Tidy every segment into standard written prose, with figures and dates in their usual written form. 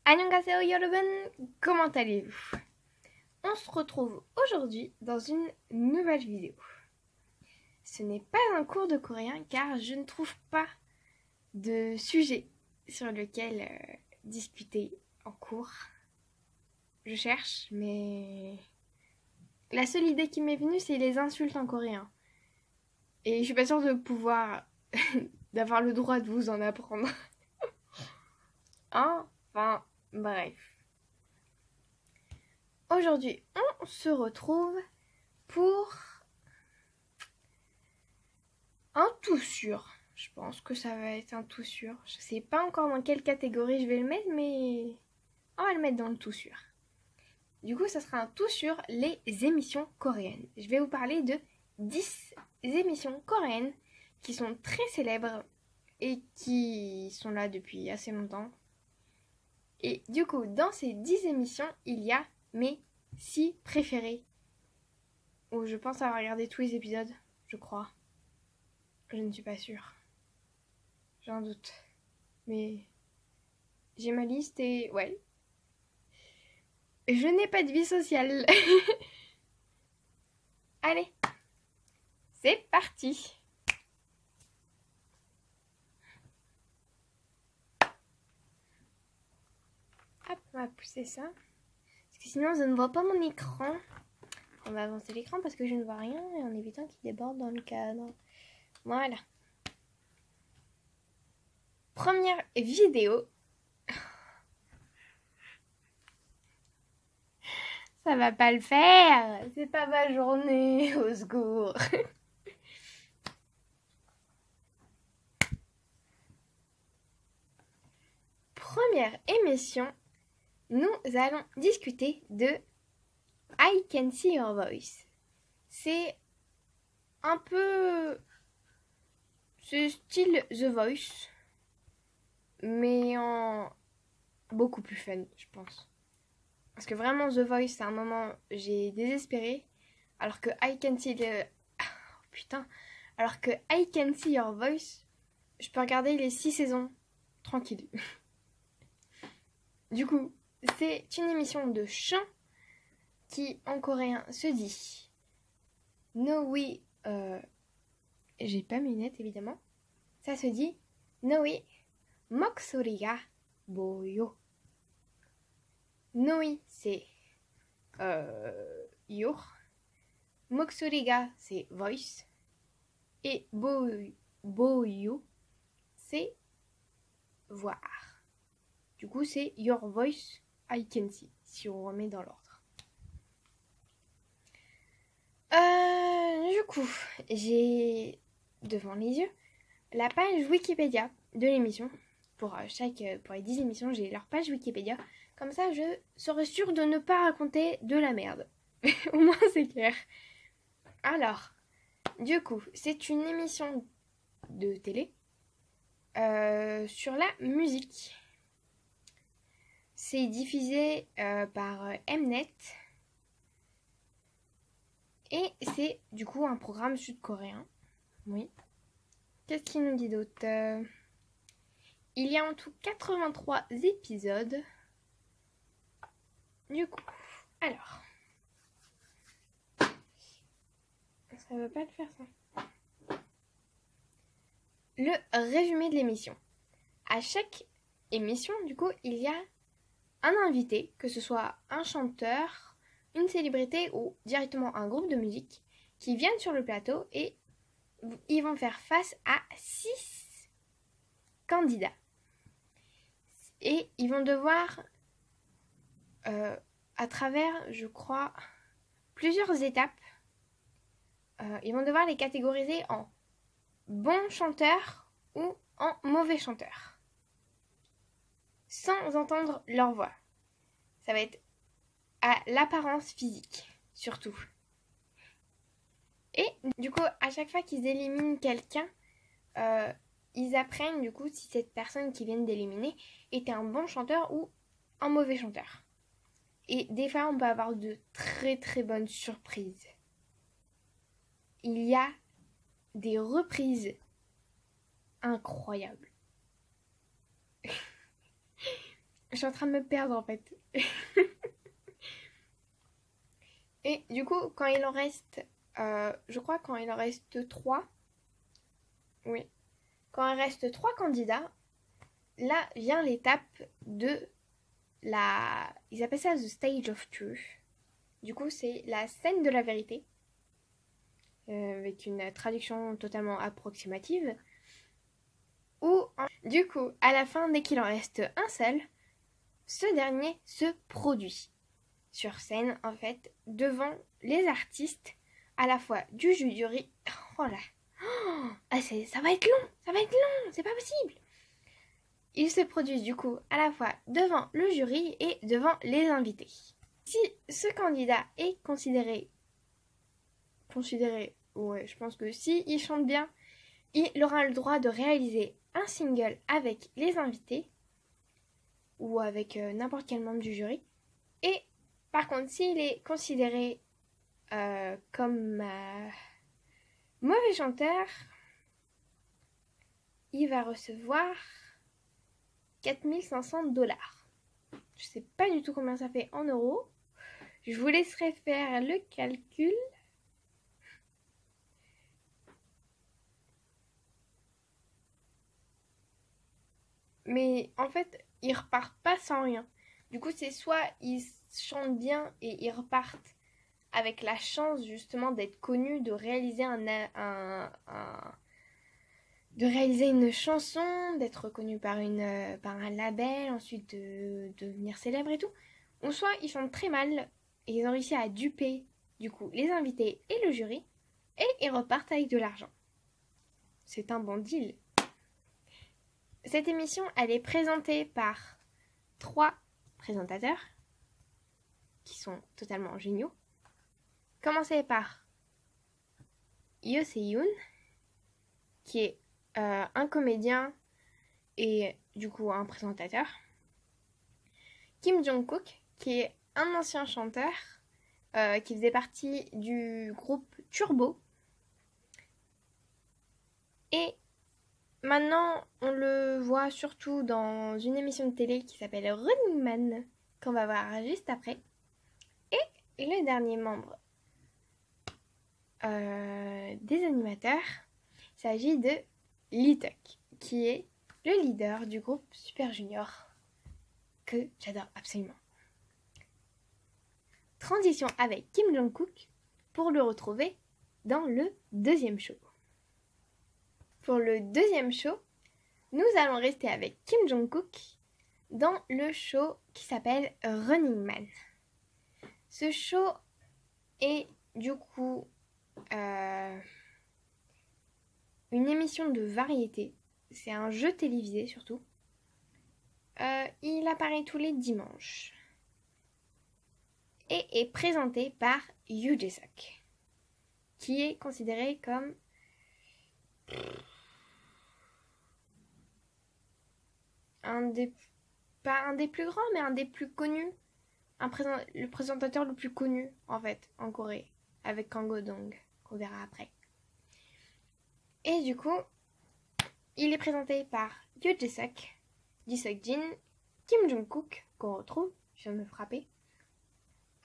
Annyeonghaseyo Yorobun, comment allez-vous? On se retrouve aujourd'hui dans une nouvelle vidéo. Ce n'est pas un cours de coréen car je ne trouve pas de sujet sur lequel discuter en cours. Je cherche, mais la seule idée qui m'est venue, c'est les insultes en coréen. Et je suis pas sûre de pouvoir, d'avoir le droit de vous en apprendre. Enfin, bref. Aujourd'hui, on se retrouve pour un tout sûr. Je pense que ça va être un tout sûr. Je sais pas encore dans quelle catégorie je vais le mettre, mais on va le mettre dans le tout sûr. Du coup, ça sera un tout sur les émissions coréennes. Je vais vous parler de 10 émissions coréennes qui sont très célèbres et qui sont là depuis assez longtemps. Et du coup, dans ces 10 émissions, il y a mes 6 préférés. Où je pense avoir regardé tous les épisodes, je crois. Je ne suis pas sûre. J'ai un doute. Mais j'ai ma liste et ouais. Je n'ai pas de vie sociale. Allez, c'est parti. Hop, on va pousser ça. Parce que sinon, je ne vois pas mon écran. On va avancer l'écran parce que je ne vois rien et en évitant qu'il déborde dans le cadre. Voilà. Première vidéo. Ça va pas le faire. C'est pas ma journée. Au secours. Première émission, nous allons discuter de I Can See Your Voice. C'est un peu ce style The Voice, mais en beaucoup plus fun, je pense. Parce que vraiment, The Voice, à un moment, j'ai désespéré. Alors que I Can See Alors que I Can See Your Voice, je peux regarder les 6 saisons tranquille. Du coup, c'est une émission de chant qui, en coréen, se dit Noi, j'ai pas mes lunettes, évidemment. Ça se dit Noi, 목소리가 보여. Noi, c'est your. 목소리가, c'est voice. Et 보여, c'est voir. Du coup, c'est your voice, I can see, si on remet dans l'ordre. Du coup, j'ai devant les yeux la page Wikipédia de l'émission. Pour les 10 émissions, j'ai leur page Wikipédia. Comme ça, je serai sûre de ne pas raconter de la merde. Au moins, c'est clair. Alors, du coup, c'est une émission de télé sur la musique. C'est diffusé par Mnet. Et c'est du coup un programme sud-coréen. Oui. Qu'est-ce qu'il nous dit d'autre? Il y a en tout 83 épisodes. Du coup, alors. Ça veut pas le faire ça. Le résumé de l'émission. À chaque émission, du coup, il y a un invité, que ce soit un chanteur, une célébrité ou directement un groupe de musique, qui viennent sur le plateau et ils vont faire face à 6 candidats. Et ils vont devoir, à travers, je crois, plusieurs étapes, ils vont devoir les catégoriser en bons chanteurs ou en mauvais chanteurs. Sans entendre leur voix. Ça va être à l'apparence physique, surtout. Et du coup, à chaque fois qu'ils éliminent quelqu'un, ils apprennent du coup si cette personne qu'ils viennent d'éliminer était un bon chanteur ou un mauvais chanteur. Et des fois, on peut avoir de très très bonnes surprises. Il y a des reprises incroyables. Je suis en train de me perdre en fait. Et du coup, quand il en reste, je crois quand il en reste 3, oui, quand il reste 3 candidats, là vient l'étape de ils appellent ça the stage of truth. Du coup, c'est la scène de la vérité, avec une traduction totalement approximative. Du coup, à la fin, dès qu'il en reste un seul, ce dernier se produit sur scène, en fait, devant les artistes, à la fois du jury. Oh là, ça va être long, c'est pas possible. Ils se produisent du coup à la fois devant le jury et devant les invités. Si ce candidat est considéré, ouais, je pense que si il chante bien, il aura le droit de réaliser un single avec les invités ou avec n'importe quel membre du jury. Et par contre, s'il est considéré comme mauvais chanteur, il va recevoir 4500$. Je sais pas du tout combien ça fait en euros. Je vous laisserai faire le calcul. Mais en fait, ils repartent pas sans rien. Du coup, c'est soit ils chantent bien et ils repartent avec la chance justement d'être connus, de réaliser de réaliser une chanson, d'être reconnu par un label, ensuite de devenir célèbre et tout. Ou soit ils chantent très mal et ils ont réussi à duper du coup les invités et le jury et ils repartent avec de l'argent. C'est un bon deal. Cette émission, elle est présentée par 3 présentateurs qui sont totalement géniaux. Commencez par Yoo Se-yoon, qui est un comédien et du coup un présentateur. Kim Jong-kook, qui est un ancien chanteur qui faisait partie du groupe Turbo. Et maintenant, on le voit surtout dans une émission de télé qui s'appelle Running Man, qu'on va voir juste après. Et le dernier membre des animateurs, il s'agit de Lee Tuck, qui est le leader du groupe Super Junior, que j'adore absolument. Transition avec Kim Jong-kook pour le retrouver dans le deuxième show. Pour le deuxième show, nous allons rester avec Kim Jong-kook dans le show qui s'appelle Running Man. Ce show est du coup une émission de variété. C'est un jeu télévisé surtout. Il apparaît tous les dimanches et est présenté par Yoo Jae-suk, qui est considéré comme pas un des plus grands, mais un des plus connus, le présentateur le plus connu en fait en Corée, avec Kang Go-dong, qu'on verra après. Et du coup, il est présenté par Yoo Jae-suk, Ji Seok-jin, Kim Jong-kook, qu'on retrouve, je viens de me frapper,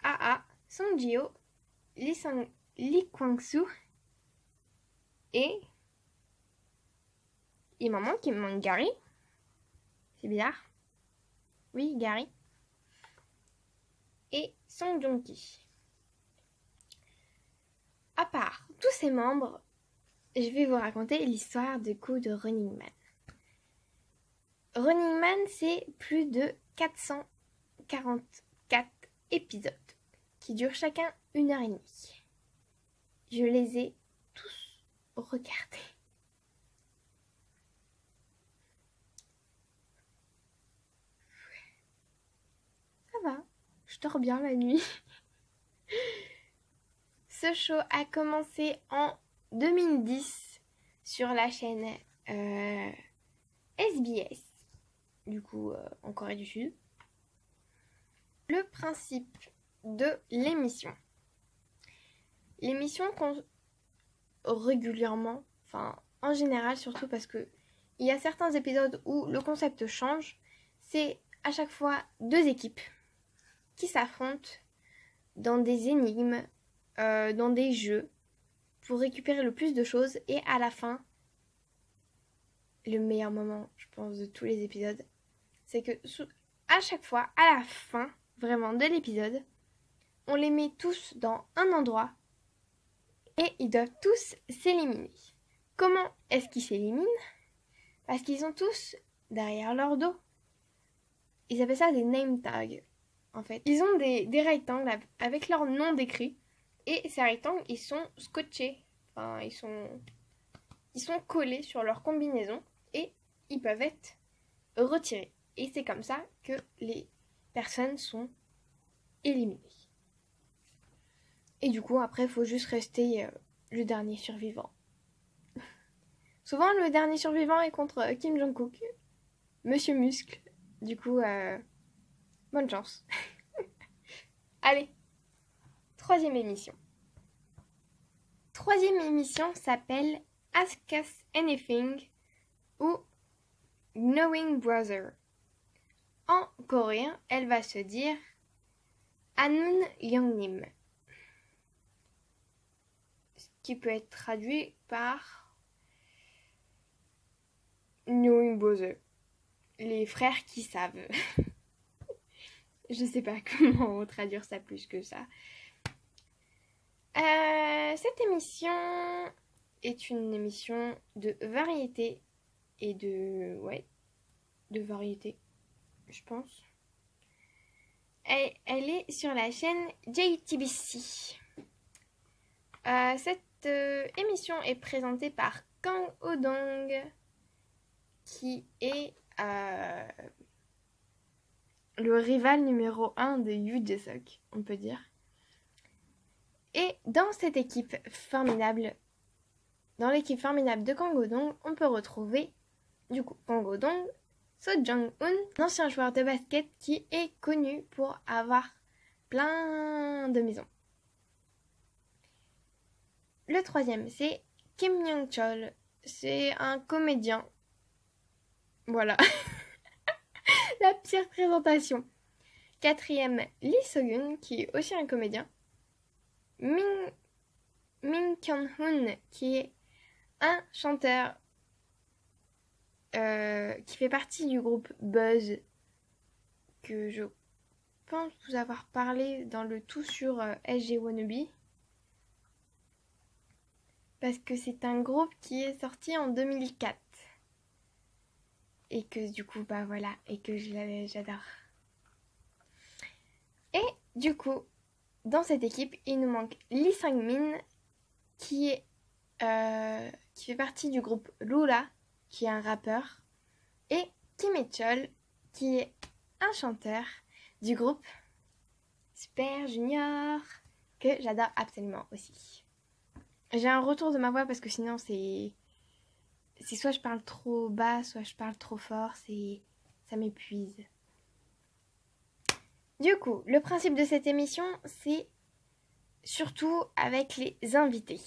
A.A, Song Ji-ho, Lee Kwang-soo, et il m'en manque, Gary. C'est bizarre. Oui, Gary. Et Song Joong-ki. À part tous ces membres, je vais vous raconter l'histoire du coup de Running Man. Running Man, c'est plus de 444 épisodes qui durent chacun 1h30. Je les ai tous regardés. Ça va, je dors bien la nuit. Ce show a commencé en 2010 sur la chaîne SBS, du coup en Corée du Sud. Le principe de l'émission. L'émission régulièrement, enfin en général surtout parce que il y a certains épisodes où le concept change, c'est à chaque fois 2 équipes qui s'affrontent dans des énigmes, dans des jeux, pour récupérer le plus de choses. Et à la fin, le meilleur moment, je pense, de tous les épisodes, c'est que à chaque fois, à la fin, vraiment, de l'épisode, on les met tous dans un endroit et ils doivent tous s'éliminer. Comment est-ce qu'ils s'éliminent? Parce qu'ils sont tous derrière leur dos. Ils appellent ça des name tags, en fait. Ils ont des rectangles avec leur nom décrit. Et ces rectangles, ils sont scotchés. Enfin, ils sont collés sur leur combinaison. Et ils peuvent être retirés. Et c'est comme ça que les personnes sont éliminées. Et du coup, après, il faut juste rester le dernier survivant. Souvent, le dernier survivant est contre Kim Jong-kook, Monsieur Muscle. Du coup, bonne chance. Allez, troisième émission. Troisième émission s'appelle Ask Us Anything ou Knowing Brother. En coréen, elle va se dire Anun Yongnim, ce qui peut être traduit par Knowing Brother, les frères qui savent. Je sais pas comment traduire ça plus que ça. Cette émission est une émission de variété et de variété, je pense. Elle est sur la chaîne JTBC. Cette émission est présentée par Kang Ho-dong, qui est le rival numéro 1 de Yoo Jae-suk, on peut dire. Et dans cette équipe formidable, dans l'équipe formidable de Kang Ho-dong, on peut retrouver du coup Kang Ho-dong, So Jung-hoon, un ancien joueur de basket qui est connu pour avoir plein de maisons. Le troisième, c'est Kim Young-chol, c'est un comédien. Voilà. La pire présentation. Quatrième, Lee So-gun, qui est aussi un comédien. Min Kyung-hoon, qui est un chanteur qui fait partie du groupe Buzz, que je pense vous avoir parlé dans le tout sur SG Wannabe. Parce que c'est un groupe qui est sorti en 2004. Et que du coup, bah voilà, et que j'adore. Et du coup, dans cette équipe, il nous manque Lee Sang-min, qui fait partie du groupe Lula, qui est un rappeur, et Kim Hye-chol, qui est un chanteur du groupe Super Junior, que j'adore absolument aussi. J'ai un retour de ma voix parce que sinon c'est soit je parle trop bas, soit je parle trop fort, ça m'épuise. Du coup, le principe de cette émission, c'est surtout avec les invités.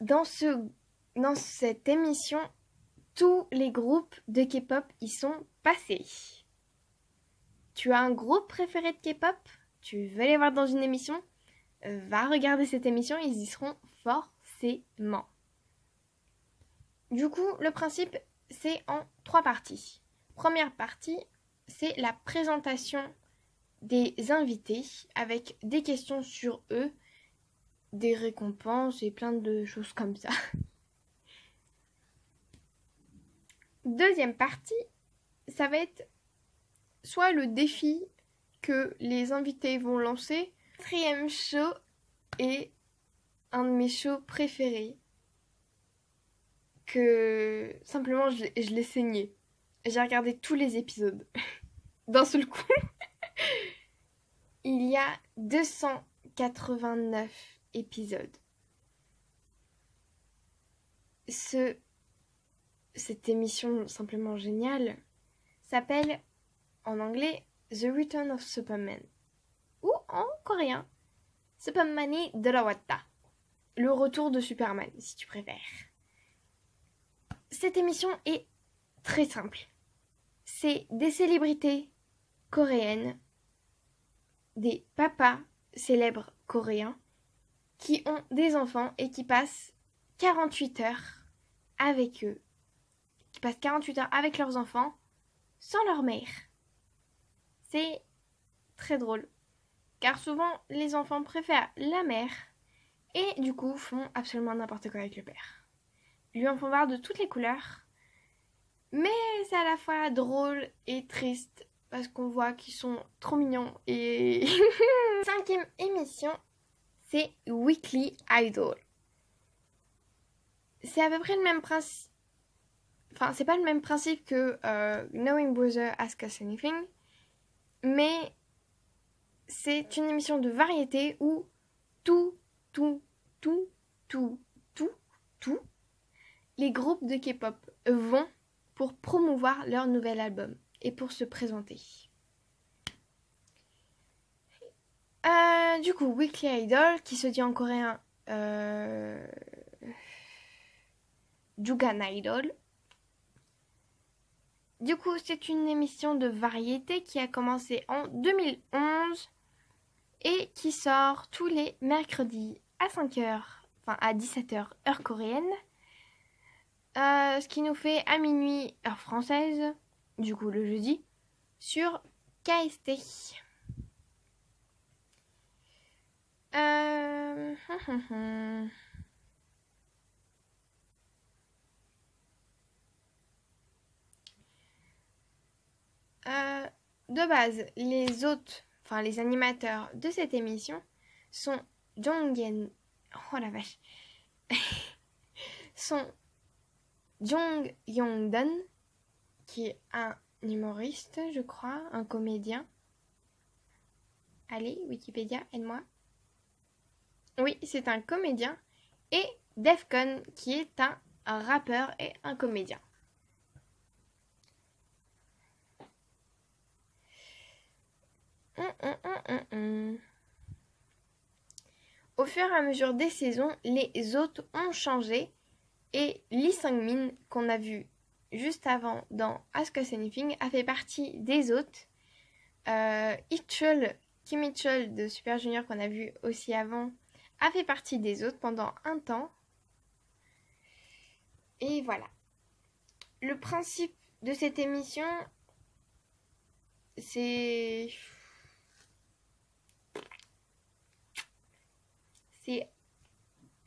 Dans cette émission, tous les groupes de K-pop y sont passés. Tu as un groupe préféré de K-pop? Tu veux les voir dans une émission? Va regarder cette émission, ils y seront forcément. Du coup, le principe, c'est en 3 parties. Première partie, c'est la présentation des invités avec des questions sur eux, des récompenses et plein de choses comme ça. Deuxième partie, ça va être soit le défi que les invités vont lancer. Quatrième show est un de mes shows préférés, que simplement je l'ai saigné. J'ai regardé tous les épisodes d'un seul coup. Il y a 289 épisodes. Cette émission simplement géniale s'appelle en anglais The Return of Superman, ou en coréen Superman이 돌아왔다, le retour de Superman si tu préfères. Cette émission est très simple. c'est des célébrités coréennes, des papas célèbres coréens qui ont des enfants et qui passent 48 heures avec eux, qui passent 48 heures avec leurs enfants sans leur mère. C'est très drôle, car souvent les enfants préfèrent la mère et du coup font absolument n'importe quoi avec le père. Lui en font voir de toutes les couleurs, mais c'est à la fois drôle et triste parce qu'on voit qu'ils sont trop mignons. Et 5e émission, c'est Weekly Idol. C'est à peu près le même principe. Enfin, c'est pas le même principe que Knowing Brother Ask Us Anything, mais c'est une émission de variété où tout, les groupes de K-pop vont pour promouvoir leur nouvel album et pour se présenter. Du coup, Weekly Idol, qui se dit en coréen Jugan Idol. Du coup, c'est une émission de variété qui a commencé en 2011 et qui sort tous les mercredis à 5h, enfin à 17h heure coréenne. Ce qui nous fait à minuit heure française, du coup le jeudi, sur KST. De base, les hôtes, enfin les animateurs de cette émission sont Jonghyun, oh la vache, sont Jong Yongdon, qui est un humoriste, je crois, un comédien. Allez, Wikipédia, aide-moi. Oui, c'est un comédien. Et Defcon, qui est un rappeur et un comédien. Au fur et à mesure des saisons, les hôtes ont changé et Lee Sang-min, qu'on a vu juste avant dans Ask Us Anything, a fait partie des hôtes. Kim Hee-chul de Super Junior, qu'on a vu aussi avant, a fait partie des hôtes pendant un temps. Et voilà. Le principe de cette émission, c'est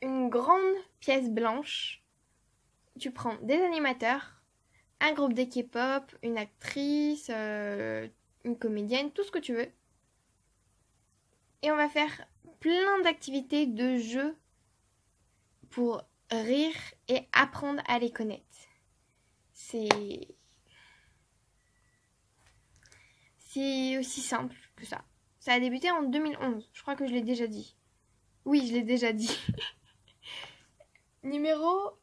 une grande pièce blanche. Tu prends des animateurs, un groupe de K-pop, une actrice, une comédienne, tout ce que tu veux. Et on va faire plein d'activités de jeux pour rire et apprendre à les connaître. C'est aussi simple que ça. Ça a débuté en 2011. Je crois que je l'ai déjà dit. Oui, je l'ai déjà dit. Numéro